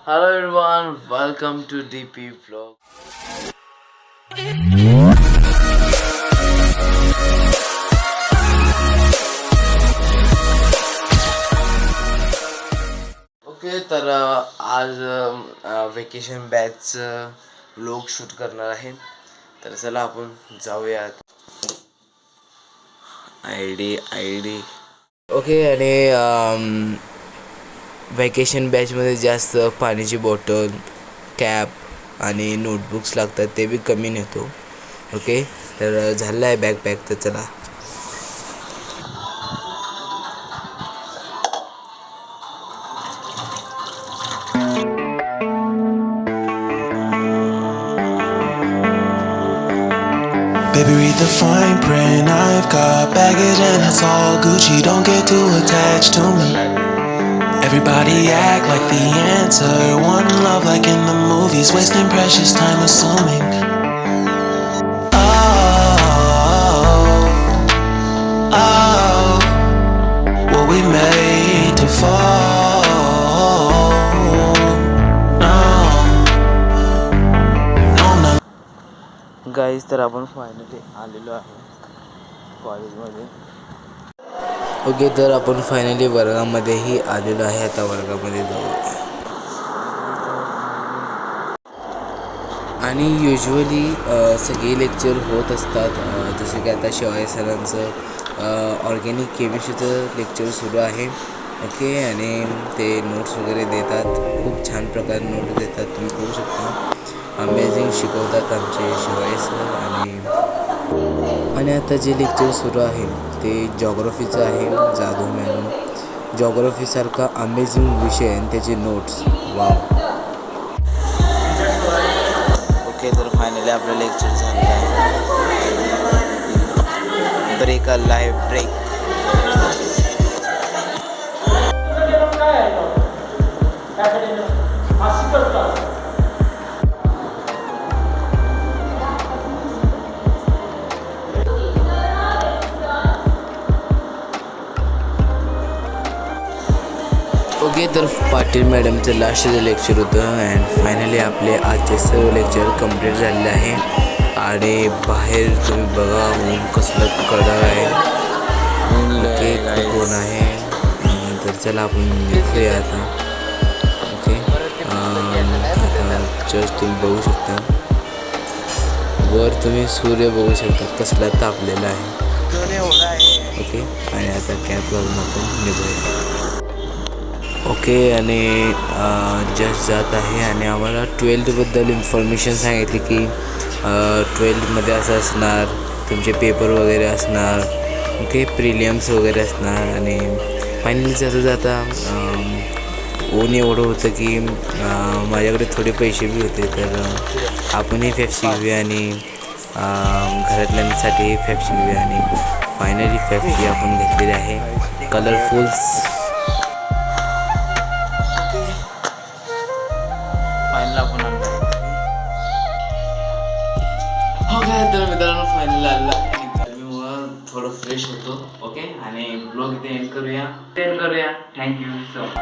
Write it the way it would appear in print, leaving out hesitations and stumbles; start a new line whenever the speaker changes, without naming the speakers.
Hello everyone, welcome to DP Vlog. Okay तर आज vacation बॅचचं vlog shoot करणार आहे. तर चला आपण जाऊयात. I D okay. आणि वॅकेशन बॅचमध्ये जास्त पाण्याची बॉटल, कॅप आणि नोटबुक्स लागतात, ते बी कमी नेतो. ओके, तर झालं आहे बॅग पॅक. तर चला.
Baby, read the fine print. I've got baggage and it's all Gucci. Don't get too attached to me. Everybody act like the answer. One love like in the movies. Wasting precious time assuming. Oh, oh, were we made to fall?
Guys, तर आपण finally आलेलो आहे कॉलेजमध्ये. Okay, तर आपण finally वर्गामध्येही आलेलो आहे. आता वर्गामध्ये जाऊ. आणि युजली सगळे लेक्चर होत असतात. जसे की आता शिवाय सरांचं ऑर्गॅनिक केमिस्ट्रीचं लेक्चर सुरू आहे. ओके, आणि ते नोट्स वगैरे देतात. खूप छान प्रकारे नोट्स देतात, तुम्ही बघू शकता. अमेझिंग शिकवतात आमचे शिवाय सर. आणि आता जे लेक्चर सुरू आहे ते जॉग्रफीचं आहे. जाधव मॅडम, जॉग्रफीसारखा अमेझिंग विषय आणि त्याचे नोट्स. वाव. ओके, तर फायनली आपलं लेक्चर झालं आहे. ब्रेक आला आहे, ब्रेक. ओके, तर पाटील मॅडमचं लास्टचं लेक्चर होतं. अँड फायनली आपले आजचे सर्व लेक्चर कंप्लीट झालेले आहे. आणि बाहेर तुम्ही बघा, ऊन कसलं कडक आहे. ओके, खूप ऊन आहे. तर चला आपण निघूया आता. ओके, आता जस्ट तुम्ही बघू शकता, वर तुम्ही सूर्य बघू शकता कसला तापलेला आहे. ओके, आणि आता कॅब घालून आपण निघूया. ओके, आणि जस्ट जात आहे. आणि आम्हाला 12थबद्दल इन्फॉर्मेशन सांगितली की 12थमध्ये असं असणार, तुमचे पेपर वगैरे असणार. ओके, प्रिलियम्स वगैरे असणार. आणि फायनली जाता जाता ऊन एवढं होतं की माझ्याकडे थोडे पैसे बी होते. तर आपणही फेप्सी घेऊया आणि घरातल्यांसाठीही फेप्सी घेऊया. आणि फायनली फेप्सी आपण घेतलेली आहे, कलरफुल्स. ओके, तर मित्रांनो फायनल आला. गरमीमुळं थोडं फ्रेश होतो. ओके, आणि ब्लॉग इथे एंड करूया. Thank you so much.